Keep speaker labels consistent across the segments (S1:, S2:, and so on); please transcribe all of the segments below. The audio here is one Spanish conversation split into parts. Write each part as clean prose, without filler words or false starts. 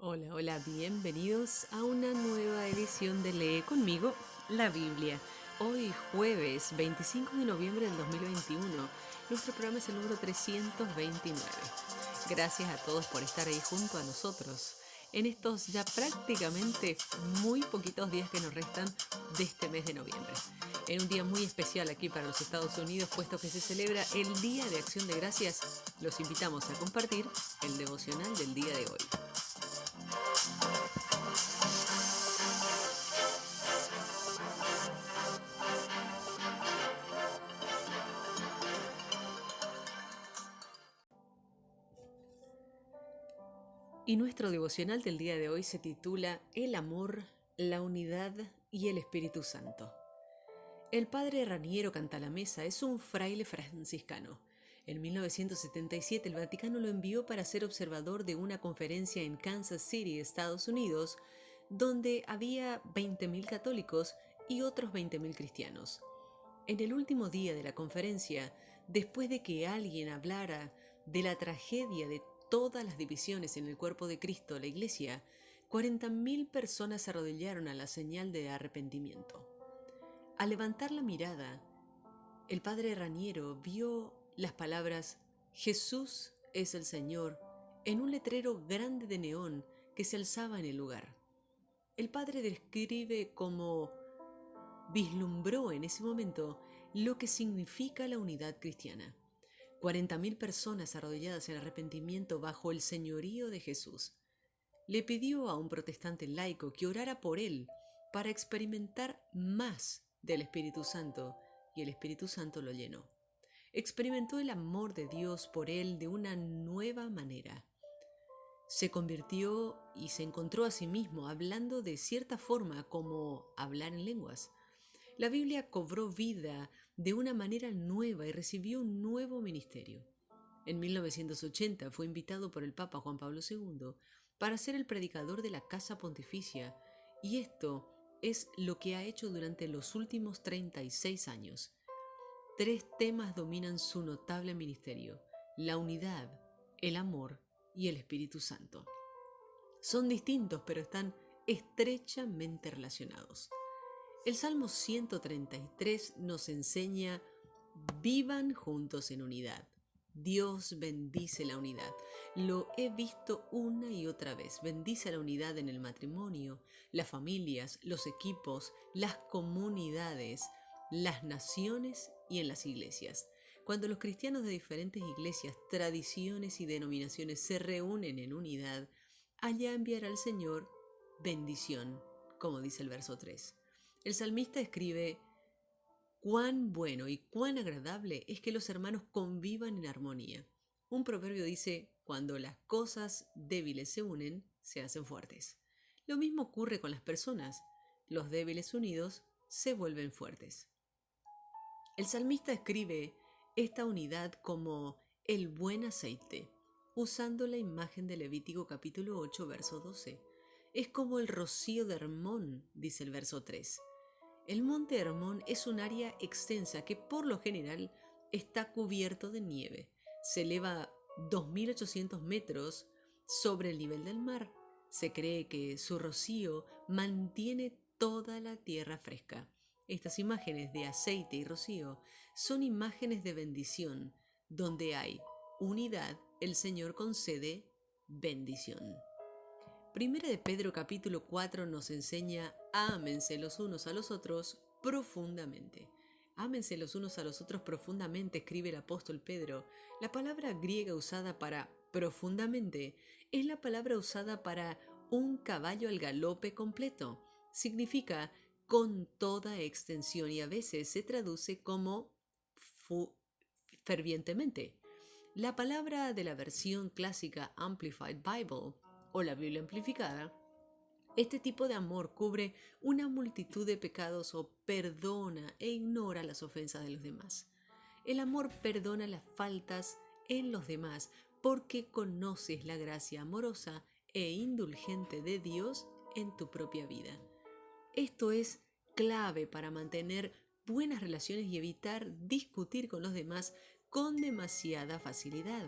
S1: Hola, hola, bienvenidos a una nueva edición de Lee conmigo la Biblia. Hoy jueves 25 de noviembre del 2021, nuestro programa es el número 329. Gracias a todos por estar ahí junto a nosotros en estos ya prácticamente muy poquitos días que nos restan de este mes de noviembre. En un día muy especial aquí para los Estados Unidos, puesto que se celebra el Día de Acción de Gracias, los invitamos a compartir el devocional del día de hoy. Y nuestro devocional del día de hoy se titula El amor, la unidad y el Espíritu Santo. El padre Raniero Cantalamessa es un fraile franciscano. En 1977 el Vaticano lo envió para ser observador de una conferencia en Kansas City, Estados Unidos, donde había 20.000 católicos y otros 20.000 cristianos. En el último día de la conferencia, después de que alguien hablara de la tragedia de todas las divisiones en el cuerpo de Cristo, la Iglesia, 40.000 personas se arrodillaron a la señal de arrepentimiento. Al levantar la mirada, el padre Raniero vio las palabras Jesús es el Señor en un letrero grande de neón que se alzaba en el lugar. El padre describe cómo vislumbró en ese momento lo que significa la unidad cristiana. 40.000 personas arrodilladas en arrepentimiento bajo el señorío de Jesús. Le pidió a un protestante laico que orara por él para experimentar más del Espíritu Santo, y el Espíritu Santo lo llenó. Experimentó el amor de Dios por él de una nueva manera. Se convirtió y se encontró a sí mismo hablando de cierta forma como hablar en lenguas. La Biblia cobró vida de una manera nueva y recibió un nuevo ministerio. En 1980 fue invitado por el Papa Juan Pablo II para ser el predicador de la Casa Pontificia, y esto es lo que ha hecho durante los últimos 36 años. 3 temas dominan su notable ministerio: la unidad, el amor y el Espíritu Santo. Son distintos, pero están estrechamente relacionados. El Salmo 133 nos enseña: vivan juntos en unidad. Dios bendice la unidad. Lo he visto una y otra vez. Bendice la unidad en el matrimonio, las familias, los equipos, las comunidades, las naciones y en las iglesias. Cuando los cristianos de diferentes iglesias, tradiciones y denominaciones se reúnen en unidad, allá enviará el Señor bendición, como dice el verso 3. El salmista escribe: cuán bueno y cuán agradable es que los hermanos convivan en armonía. Un proverbio dice: cuando las cosas débiles se unen, se hacen fuertes. Lo mismo ocurre con las personas. Los débiles unidos se vuelven fuertes. El salmista escribe esta unidad como el buen aceite, usando la imagen de Levítico capítulo 8, verso 12. Es como el rocío de Hermón, dice el verso 3. El monte Hermón es un área extensa que por lo general está cubierto de nieve. Se eleva 2.800 metros sobre el nivel del mar. Se cree que su rocío mantiene toda la tierra fresca. Estas imágenes de aceite y rocío son imágenes de bendición. Donde hay unidad, el Señor concede bendición. Primera de Pedro capítulo 4 nos enseña: ámense los unos a los otros profundamente. Ámense los unos a los otros profundamente, escribe el apóstol Pedro. La palabra griega usada para profundamente es la palabra usada para un caballo al galope completo. Significa con toda extensión y a veces se traduce como fervientemente. La palabra de la versión clásica Amplified Bible o la Biblia amplificada: este tipo de amor cubre una multitud de pecados o perdona e ignora las ofensas de los demás. El amor perdona las faltas en los demás porque conoces la gracia amorosa e indulgente de Dios en tu propia vida. Esto es clave para mantener buenas relaciones y evitar discutir con los demás con demasiada facilidad.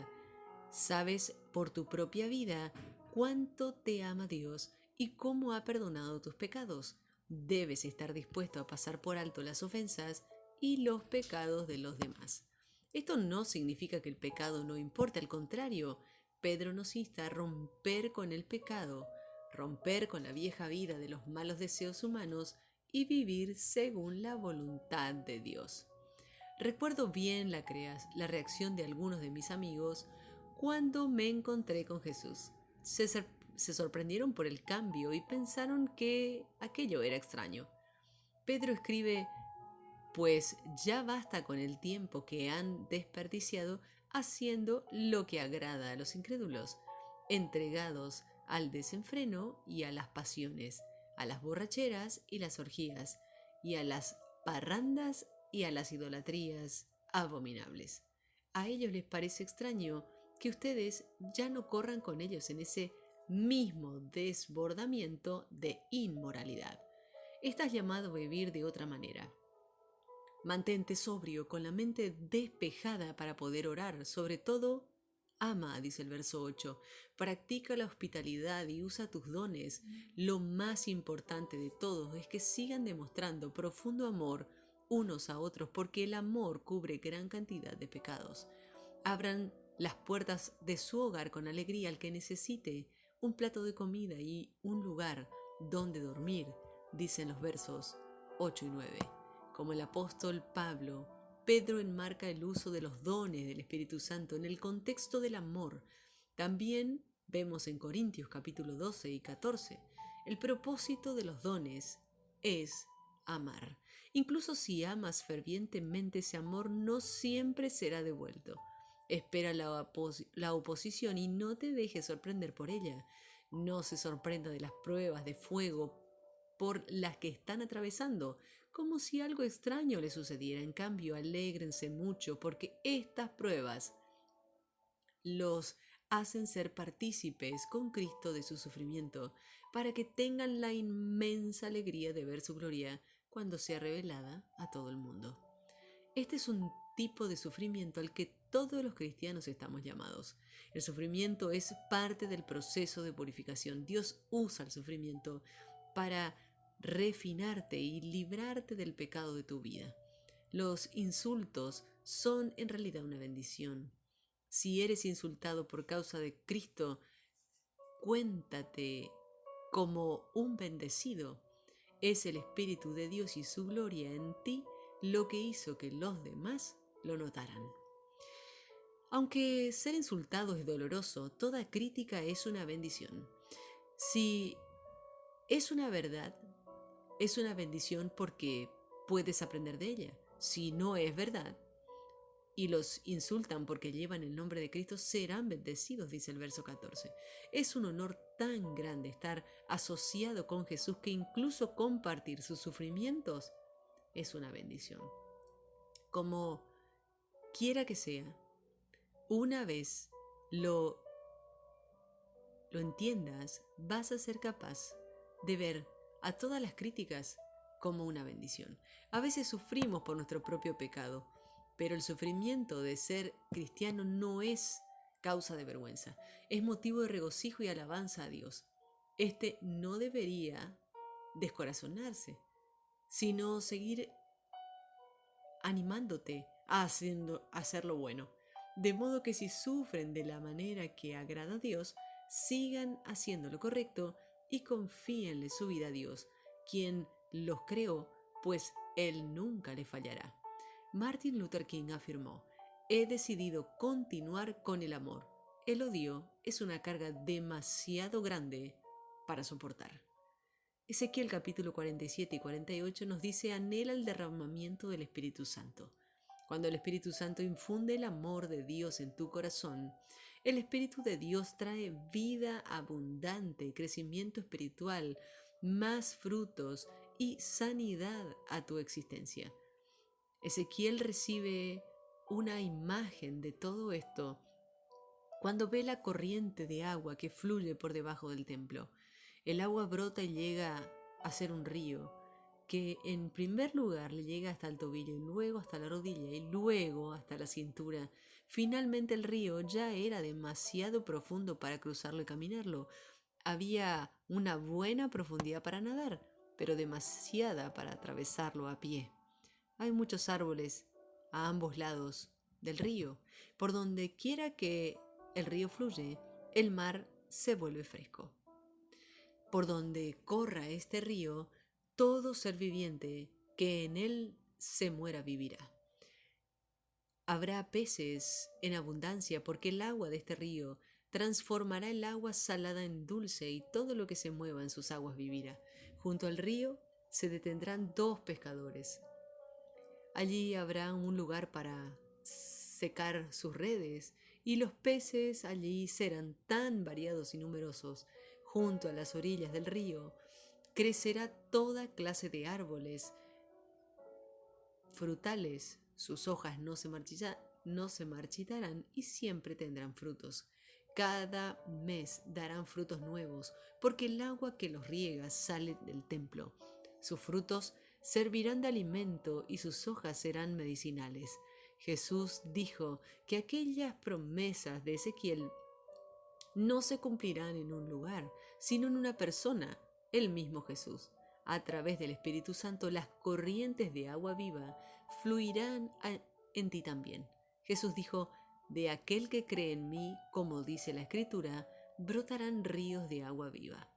S1: Sabes por tu propia vida cuánto te ama Dios y cómo ha perdonado tus pecados. Debes estar dispuesto a pasar por alto las ofensas y los pecados de los demás. Esto no significa que el pecado no importe, al contrario, Pedro nos insta a romper con el pecado, romper con la vieja vida de los malos deseos humanos y vivir según la voluntad de Dios. Recuerdo bien la reacción de algunos de mis amigos cuando me encontré con Jesús. Se sorprendieron por el cambio y pensaron que aquello era extraño. Pedro escribe: pues ya basta con el tiempo que han desperdiciado haciendo lo que agrada a los incrédulos, entregados al desenfreno y a las pasiones, a las borracheras y las orgías, y a las parrandas y a las idolatrías abominables. A ellos les parece extraño que ustedes ya no corran con ellos en ese mismo desbordamiento de inmoralidad. Estás llamado a vivir de otra manera. Mantente sobrio, con la mente despejada para poder orar. Sobre todo, ama, dice el verso 8. Practica la hospitalidad y usa tus dones. Lo más importante de todo es que sigan demostrando profundo amor unos a otros, porque el amor cubre gran cantidad de pecados. Abran las puertas de su hogar con alegría al que necesite un plato de comida y un lugar donde dormir, dicen los versos 8 y 9. Como el apóstol Pablo, Pedro enmarca el uso de los dones del Espíritu Santo en el contexto del amor. También vemos en Corintios capítulo 12 y 14, el propósito de los dones es amar. Incluso si amas fervientemente, ese amor no siempre será devuelto. Espera la oposición y no te dejes sorprender por ella. No se sorprenda de las pruebas de fuego por las que están atravesando, como si algo extraño les sucediera. En cambio, alégrense mucho porque estas pruebas los hacen ser partícipes con Cristo de su sufrimiento, para que tengan la inmensa alegría de ver su gloria cuando sea revelada a todo el mundo. Este es un tipo de sufrimiento al que todos los cristianos estamos llamados. El sufrimiento es parte del proceso de purificación. Dios usa el sufrimiento para refinarte y librarte del pecado de tu vida. Los insultos son en realidad una bendición. Si eres insultado por causa de Cristo, cuéntate como un bendecido. Es el Espíritu de Dios y su gloria en ti lo que hizo que los demás lo notaran. Aunque ser insultado es doloroso, toda crítica es una bendición. Si es una verdad, es una bendición porque puedes aprender de ella. Si no es verdad y los insultan porque llevan el nombre de Cristo, serán bendecidos, dice el verso 14. Es un honor tan grande estar asociado con Jesús que incluso compartir sus sufrimientos es una bendición. Como quiera que sea, una vez lo entiendas, vas a ser capaz de ver a todas las críticas como una bendición. A veces sufrimos por nuestro propio pecado, pero el sufrimiento de ser cristiano no es causa de vergüenza, es motivo de regocijo y alabanza a Dios. Este no debería descorazonarse, sino seguir animándote a hacer lo bueno. De modo que si sufren de la manera que agrada a Dios, sigan haciendo lo correcto y confíenle su vida a Dios, quien los creó, pues Él nunca le fallará. Martin Luther King afirmó: he decidido continuar con el amor. El odio es una carga demasiado grande para soportar. Ezequiel capítulo 47 y 48 nos dice: anhela el derramamiento del Espíritu Santo. Cuando el Espíritu Santo infunde el amor de Dios en tu corazón, el Espíritu de Dios trae vida abundante, crecimiento espiritual, más frutos y sanidad a tu existencia. Ezequiel recibe una imagen de todo esto Cuando ve la corriente de agua que fluye por debajo del templo, el agua brota y llega a ser un río, que en primer lugar le llega hasta el tobillo y luego hasta la rodilla y luego hasta la cintura. Finalmente el río ya era demasiado profundo para cruzarlo y caminarlo. Había una buena profundidad para nadar, pero demasiada para atravesarlo a pie. Hay muchos árboles a ambos lados del río. Por donde quiera que el río fluye, el mar se vuelve fresco. Por donde corra este río, todo ser viviente que en él se muera vivirá. Habrá peces en abundancia porque el agua de este río transformará el agua salada en dulce y todo lo que se mueva en sus aguas vivirá. Junto al río se detendrán dos pescadores. Allí habrá un lugar para secar sus redes y los peces allí serán tan variados y numerosos. Junto a las orillas del río crecerá toda clase de árboles frutales. Sus hojas no se marchitarán y siempre tendrán frutos. Cada mes darán frutos nuevos, porque el agua que los riega sale del templo. Sus frutos servirán de alimento y sus hojas serán medicinales. Jesús dijo que aquellas promesas de Ezequiel no se cumplirán en un lugar, sino en una persona, el mismo Jesús. A través del Espíritu Santo, las corrientes de agua viva fluirán en ti también. Jesús dijo, de aquel que cree en mí, como dice la Escritura, brotarán ríos de agua viva.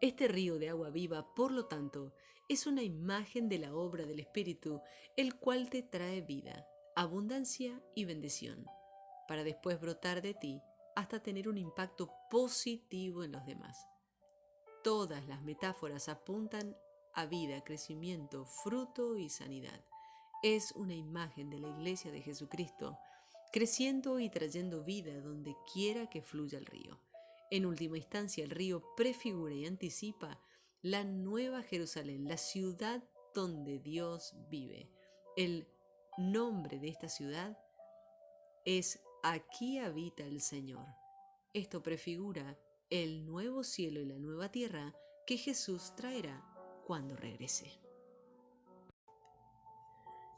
S1: Este río de agua viva, por lo tanto, es una imagen de la obra del Espíritu, el cual te trae vida, abundancia y bendición, para después brotar de ti hasta tener un impacto positivo en los demás. Todas las metáforas apuntan a vida, crecimiento, fruto y sanidad. Es una imagen de la Iglesia de Jesucristo, creciendo y trayendo vida donde quiera que fluya el río. En última instancia, el río prefigura y anticipa la nueva Jerusalén, la ciudad donde Dios vive. El nombre de esta ciudad es Aquí habita el Señor. Esto prefigura el nuevo cielo y la nueva tierra que Jesús traerá cuando regrese.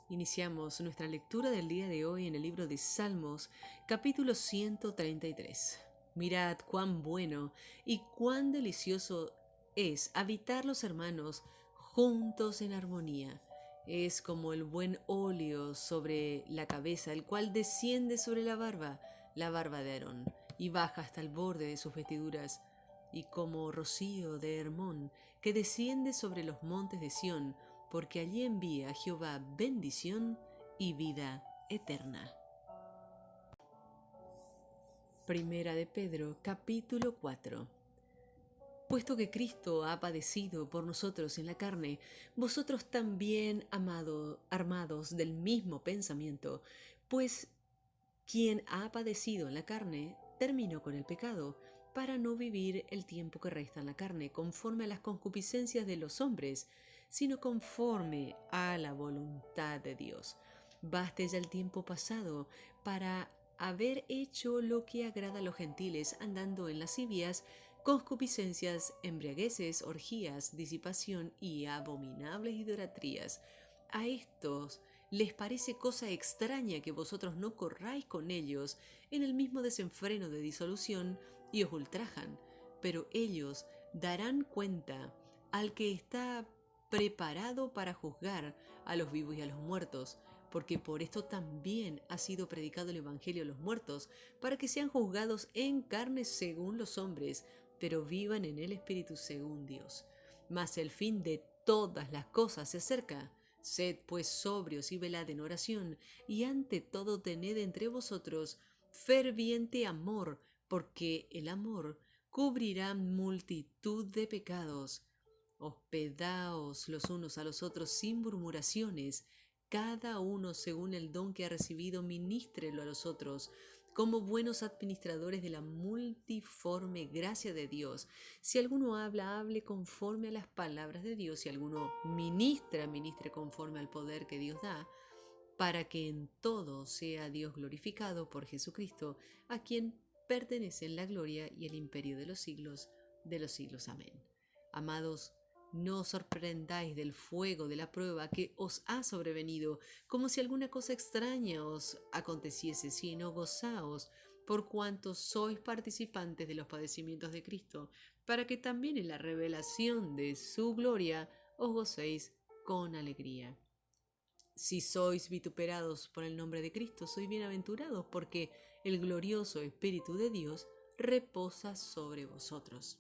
S1: Iniciamos nuestra lectura del día de hoy en el libro de Salmos, capítulo 133. Mirad cuán bueno y cuán delicioso es habitar los hermanos juntos en armonía. Es como el buen óleo sobre la cabeza, el cual desciende sobre la barba de Aarón, y baja hasta el borde de sus vestiduras, y como rocío de Hermón, que desciende sobre los montes de Sión, porque allí envía Jehová bendición y vida eterna. Primera de Pedro, capítulo 4. Puesto que Cristo ha padecido por nosotros en la carne, vosotros también, armados del mismo pensamiento, pues quien ha padecido en la carne, terminó con el pecado, para no vivir el tiempo que resta en la carne, conforme a las concupiscencias de los hombres, sino conforme a la voluntad de Dios. Baste ya el tiempo pasado para haber hecho lo que agrada a los gentiles, andando en lascivias, concupiscencias, embriagueces, orgías, disipación y abominables idolatrías. A estos les parece cosa extraña que vosotros no corráis con ellos en el mismo desenfreno de disolución y os ultrajan, pero ellos darán cuenta al que está preparado para juzgar a los vivos y a los muertos, porque por esto también ha sido predicado el Evangelio a los muertos, para que sean juzgados en carne según los hombres, pero vivan en el Espíritu según Dios. Mas el fin de todas las cosas se acerca. Sed pues sobrios y velad en oración, y ante todo tened entre vosotros ferviente amor, porque el amor cubrirá multitud de pecados. Hospedaos los unos a los otros sin murmuraciones, cada uno según el don que ha recibido, ministrelo a los otros, como buenos administradores de la multiforme gracia de Dios. Si alguno habla, hable conforme a las palabras de Dios. Si alguno ministra, ministre conforme al poder que Dios da, para que en todo sea Dios glorificado por Jesucristo, a quien pertenecen la gloria y el imperio de los siglos de los siglos. Amén. Amados, no os sorprendáis del fuego de la prueba que os ha sobrevenido, como si alguna cosa extraña os aconteciese, sino gozaos por cuanto sois participantes de los padecimientos de Cristo, para que también en la revelación de su gloria os gocéis con alegría. Si sois vituperados por el nombre de Cristo, sois bienaventurados, porque el glorioso Espíritu de Dios reposa sobre vosotros.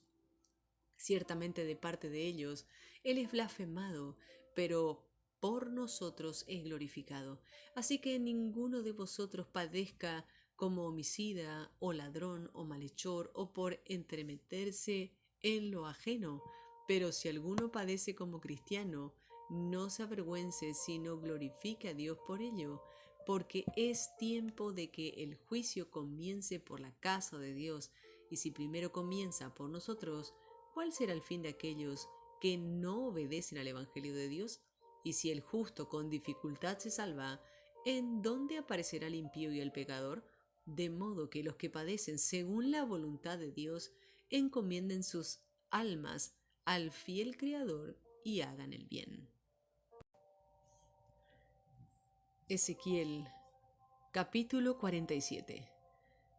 S1: Ciertamente de parte de ellos Él es blasfemado, pero por nosotros es glorificado. Así que ninguno de vosotros padezca como homicida o ladrón o malhechor o por entremeterse en lo ajeno. Pero si alguno padece como cristiano, no se avergüence, sino glorifique a Dios por ello, porque es tiempo de que el juicio comience por la casa de Dios, y si primero comienza por nosotros, ¿cuál será el fin de aquellos que no obedecen al Evangelio de Dios? Y si el justo con dificultad se salva, ¿en dónde aparecerá el impío y el pecador? De modo que los que padecen según la voluntad de Dios encomienden sus almas al fiel Creador y hagan el bien. Ezequiel, capítulo 47.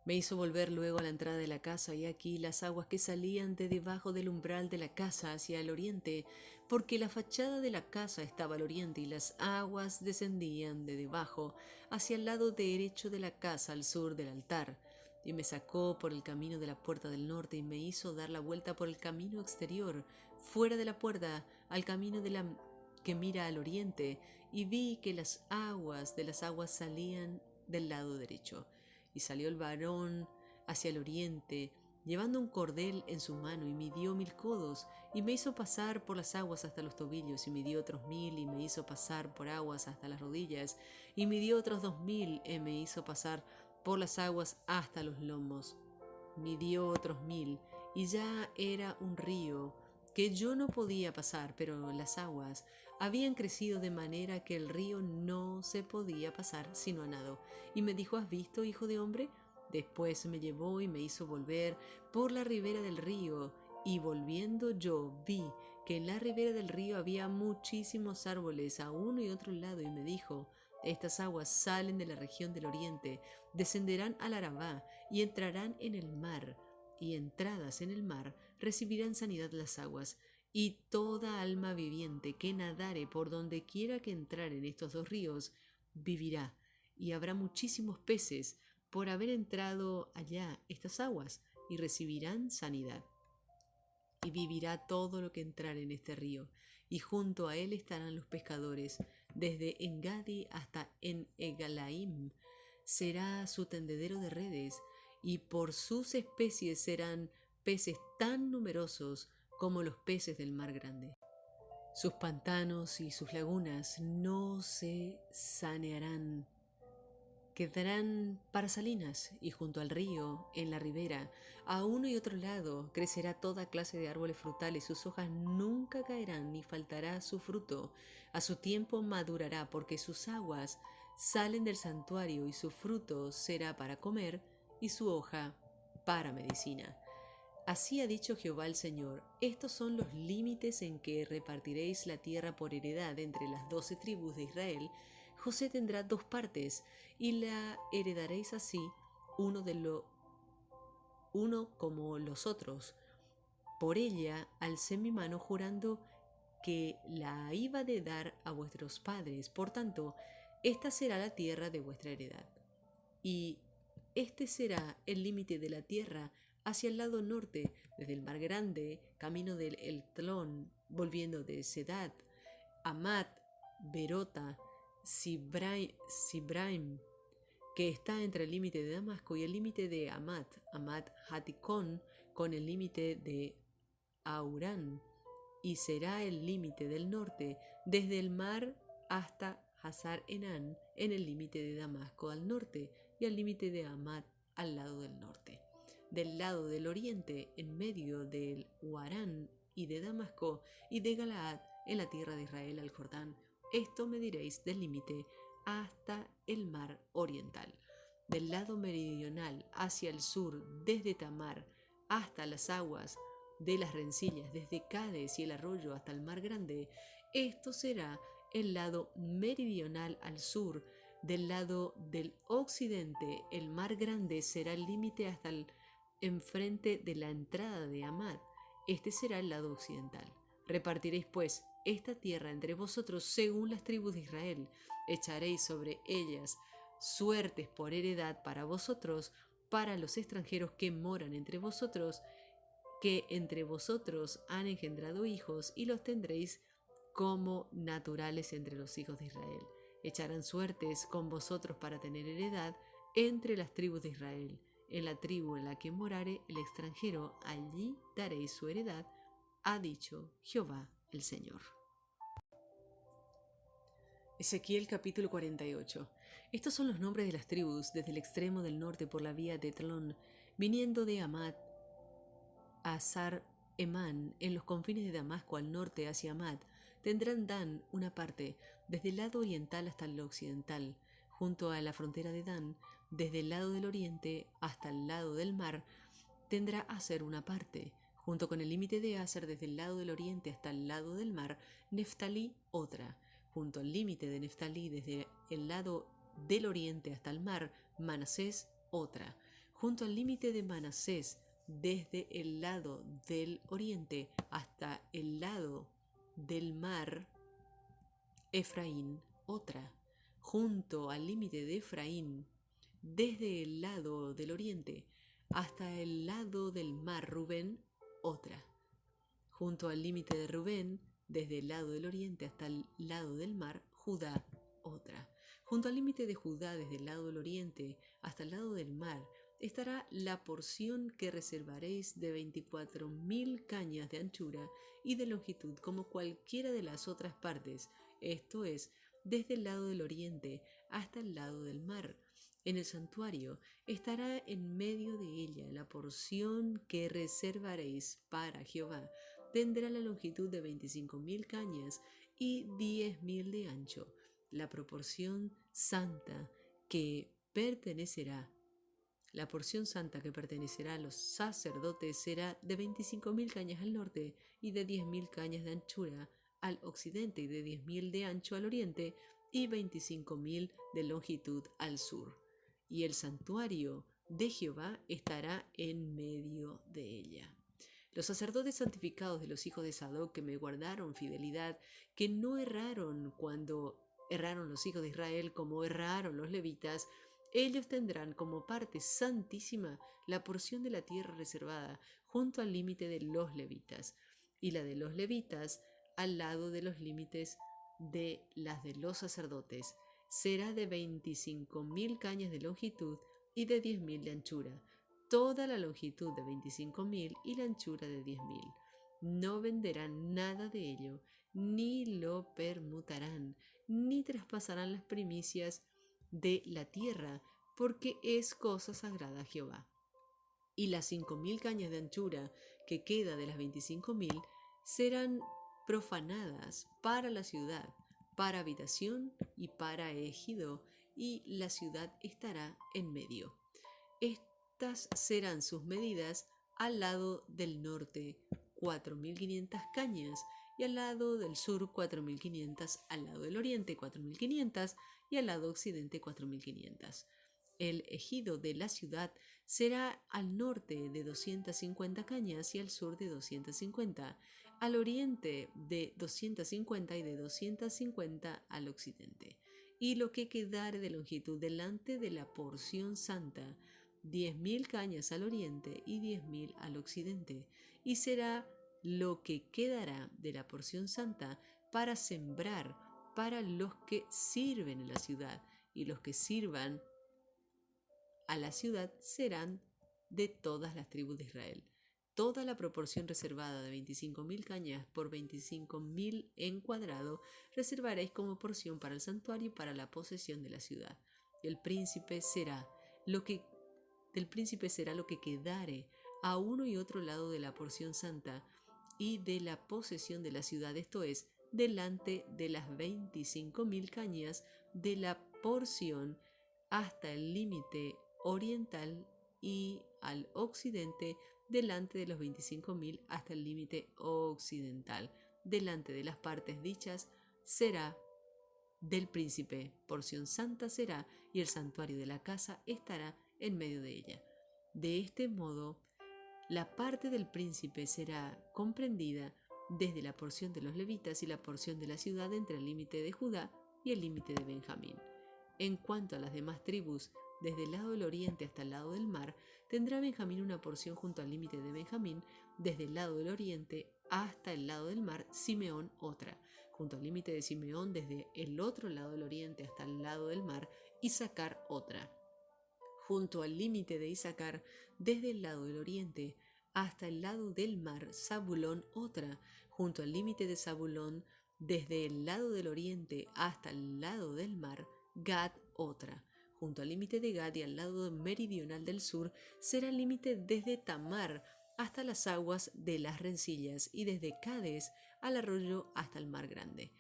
S1: Me hizo volver luego a la entrada de la casa, y aquí las aguas que salían de debajo del umbral de la casa hacia el oriente, porque la fachada de la casa estaba al oriente, y las aguas descendían de debajo hacia el lado derecho de la casa al sur del altar. Y me sacó por el camino de la puerta del norte, y me hizo dar la vuelta por el camino exterior, fuera de la puerta, al camino de la que mira al oriente, y vi que las aguas de las aguas salían del lado derecho. Y salió el varón hacia el oriente, llevando un cordel en su mano, y midió 1000 codos, y me hizo pasar por las aguas hasta los tobillos, y midió otros 1000, y me hizo pasar por aguas hasta las rodillas, y midió otros 2000, y me hizo pasar por las aguas hasta los lomos. Midió otros 1000, y ya era un río que yo no podía pasar, pero las aguas habían crecido de manera que el río no se podía pasar sino a nado. Y me dijo: ¿Has visto, hijo de hombre? Después me llevó y me hizo volver por la ribera del río, y volviendo yo vi que en la ribera del río había muchísimos árboles a uno y otro lado, y me dijo: estas aguas salen de la región del oriente, descenderán al Arabá y entrarán en el mar, y entradas en el mar recibirán sanidad las aguas, y toda alma viviente que nadare por donde quiera que entrar en estos dos ríos vivirá, y habrá muchísimos peces por haber entrado allá estas aguas, y recibirán sanidad. Y vivirá todo lo que entrar en este río, y junto a él estarán los pescadores, desde Engadi hasta en Egalaim será su tendedero de redes, y por sus especies serán peces tan numerosos como los peces del mar grande. Sus pantanos y sus lagunas no se sanearán, quedarán para salinas, y junto al río, en la ribera, a uno y otro lado, crecerá toda clase de árboles frutales. Sus hojas nunca caerán, ni faltará su fruto. A su tiempo madurará, porque sus aguas salen del santuario, y su fruto será para comer, y su hoja para medicina. Así ha dicho Jehová el Señor: estos son los límites en que repartiréis la tierra por heredad entre las 12 tribus de Israel. José tendrá 2 partes, y la heredaréis así, uno como los otros. Por ella alcé mi mano, jurando que la iba de dar a vuestros padres. Por tanto, esta será la tierra de vuestra heredad. Y este será el límite de la tierra hacia el lado norte, desde el mar grande, camino del Eltlón, volviendo de Sedad, Amat, Berota, Sibraim, que está entre el límite de Damasco y el límite de Amat Hatikon, con el límite de Aurán, y será el límite del norte, desde el mar hasta Hazar Enán, en el límite de Damasco al norte, y al límite de Amat al lado del norte. Del lado del oriente, en medio del Huarán y de Damasco, y de Galaad, en la tierra de Israel al Jordán. Esto mediréis del límite hasta el mar oriental. del lado meridional hacia el sur, desde Tamar hasta las aguas de las rencillas, desde Cades y el arroyo hasta el mar grande, esto será el lado meridional al sur. Del lado del occidente, el mar grande será el límite hasta el enfrente de la entrada de Amad. Este será el lado occidental. Repartiréis pues esta tierra entre vosotros según las tribus de Israel. Echaréis sobre ellas suertes por heredad para vosotros, para los extranjeros que moran entre vosotros, que entre vosotros han engendrado hijos, y los tendréis como naturales entre los hijos de Israel. Echarán suertes con vosotros para tener heredad entre las tribus de Israel. En la tribu en la que morare el extranjero, allí daréis su heredad, ha dicho Jehová el Señor. Ezequiel capítulo 48. Estos son los nombres de las tribus desde el extremo del norte por la vía de Tlón, viniendo de Amad a Sar Emán, en los confines de Damasco al norte hacia Amad. Tendrán Dan una parte, desde el lado oriental hasta el occidental, junto a la frontera de Dan, desde el lado del oriente hasta el lado del mar. Tendrá Aser una parte, junto con el límite de Aser desde el lado del oriente hasta el lado del mar. Neftalí otra, junto al límite de Neftalí desde el lado del oriente hasta el mar. Manasés otra, junto al límite de Manasés desde el lado del oriente hasta el lado del mar. Efraín otra, junto al límite de Efraín desde el lado del oriente hasta el lado del mar. Rubén otra, junto al límite de Rubén desde el lado del oriente hasta el lado del mar. Judá otra, junto al límite de Judá desde el lado del oriente hasta el lado del mar. Estará la porción que reservaréis de 24.000 cañas de anchura y de longitud, como cualquiera de las otras partes, esto es, desde el lado del oriente hasta el lado del mar. En el santuario estará en medio de ella la porción que reservaréis para Jehová. Tendrá la longitud de 25.000 cañas y 10.000 de ancho. La proporción santa que pertenecerá La porción santa que pertenecerá a los sacerdotes será de 25.000 cañas al norte y de 10.000 cañas de anchura al occidente y de 10.000 de ancho al oriente y 25.000 de longitud al sur. Y el santuario de Jehová estará en medio de ella. Los sacerdotes santificados de los hijos de Sadoc, que me guardaron fidelidad, que no erraron cuando erraron los hijos de Israel como erraron los levitas, ellos tendrán como parte santísima la porción de la tierra reservada junto al límite de los levitas, y la de los levitas al lado de los límites de las de los sacerdotes. Será de 25.000 cañas de longitud y de 10.000 de anchura, toda la longitud de 25.000 y la anchura de 10.000. No venderán nada de ello, ni lo permutarán, ni traspasarán las primicias de la tierra, porque es cosa sagrada a Jehová. Y las 5.000 cañas de anchura que queda de las 25.000 serán profanadas para la ciudad, para habitación y para ejido, y la ciudad estará en medio. Estas serán sus medidas: al lado del norte 4.500 cañas, y al lado del sur 4.500, al lado del oriente 4.500 y al lado occidente 4.500. El ejido de la ciudad será al norte de 250 cañas y al sur de 250, al oriente de 250 y de 250 al occidente. Y lo que quedare de longitud delante de la porción santa, 10.000 cañas al oriente y 10.000 al occidente. Y será lo que quedará de la porción santa para sembrar para los que sirven en la ciudad, y los que sirvan a la ciudad serán de todas las tribus de Israel. Toda la proporción reservada de 25.000 cañas por 25.000 en cuadrado reservaréis como porción para el santuario y para la posesión de la ciudad. Del príncipe será lo que quedare a uno y otro lado de la porción santa y de la posesión de la ciudad, esto es, delante de las 25.000 cañas de la porción hasta el límite oriental y al occidente delante de los 25.000 hasta el límite occidental. Delante de las partes dichas será del príncipe, porción santa será, y el santuario de la casa estará en medio de ella. De este modo, la parte del príncipe será comprendida desde la porción de los levitas y la porción de la ciudad entre el límite de Judá y el límite de Benjamín. En cuanto a las demás tribus, desde el lado del oriente hasta el lado del mar, tendrá Benjamín una porción junto al límite de Benjamín, desde el lado del oriente hasta el lado del mar, Simeón otra, junto al límite de Simeón desde el otro lado del oriente hasta el lado del mar, Isaacar otra. Junto al límite de Isaacar, desde el lado del oriente hasta el lado del mar, Zabulón otra, junto al límite de Zabulón, desde el lado del oriente hasta el lado del mar, Gad otra. Junto al límite de Gad y al lado meridional del sur, será el límite desde Tamar hasta las aguas de las rencillas y desde Cades al arroyo hasta el mar grande.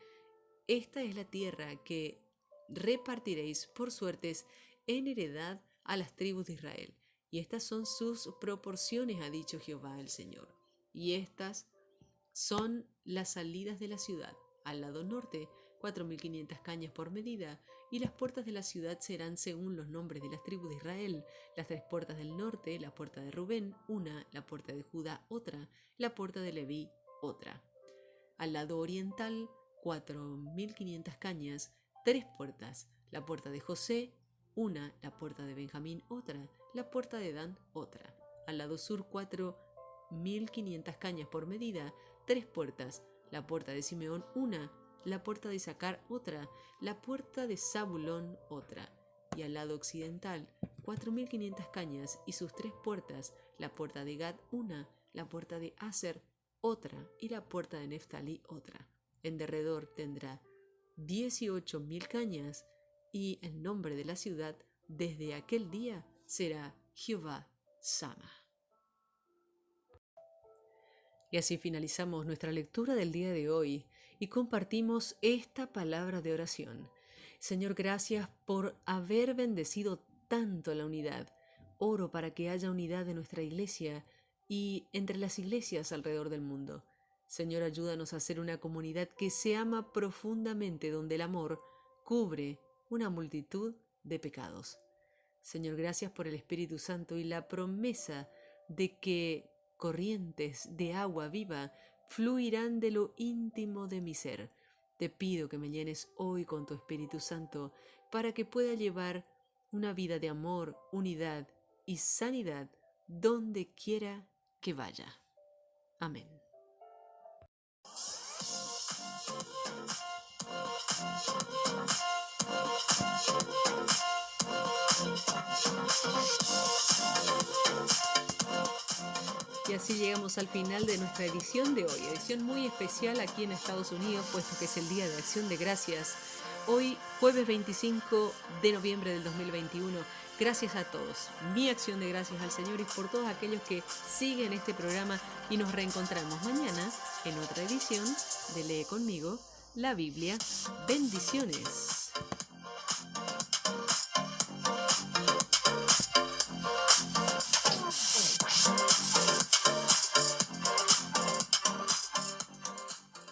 S1: Esta es la tierra que repartiréis por suertes en heredad a las tribus de Israel, y estas son sus proporciones, ha dicho Jehová el Señor. Y estas son las salidas de la ciudad. Al lado norte, 4.500 cañas por medida, y las puertas de la ciudad serán según los nombres de las tribus de Israel. Las 3 puertas del norte, la puerta de Rubén, una, la puerta de Judá, otra, la puerta de Leví, otra. Al lado oriental, 4.500 cañas, 3 puertas, la puerta de José, una, la puerta de Benjamín, otra, la puerta de Dan, otra. Al lado sur, 4.500 cañas por medida, 3 puertas, la puerta de Simeón, una, la puerta de Isaacar, otra, la puerta de Zabulón, otra. Y al lado occidental, 4.500 cañas y sus 3 puertas, la puerta de Gad, una, la puerta de Aser, otra, y la puerta de Neftalí, otra. En derredor tendrá 18.000 cañas, y el nombre de la ciudad desde aquel día será Jehová Sama. Y así finalizamos nuestra lectura del día de hoy y compartimos esta palabra de oración. Señor, gracias por haber bendecido tanto la unidad. Oro para que haya unidad en nuestra iglesia y entre las iglesias alrededor del mundo. Señor, ayúdanos a ser una comunidad que se ama profundamente, donde el amor cubre una multitud de pecados. Señor, gracias por el Espíritu Santo y la promesa de que corrientes de agua viva fluirán de lo íntimo de mi ser. Te pido que me llenes hoy con tu Espíritu Santo para que pueda llevar una vida de amor, unidad y sanidad donde quiera que vaya. Amén. Y así llegamos al final de nuestra edición de hoy, edición muy especial aquí en Estados Unidos, puesto que es el Día de Acción de Gracias. Hoy, jueves 25 de noviembre del 2021, gracias a todos. Mi acción de gracias al Señor y por todos aquellos que siguen este programa, y nos reencontramos mañana en otra edición de Lee conmigo la Biblia. Bendiciones.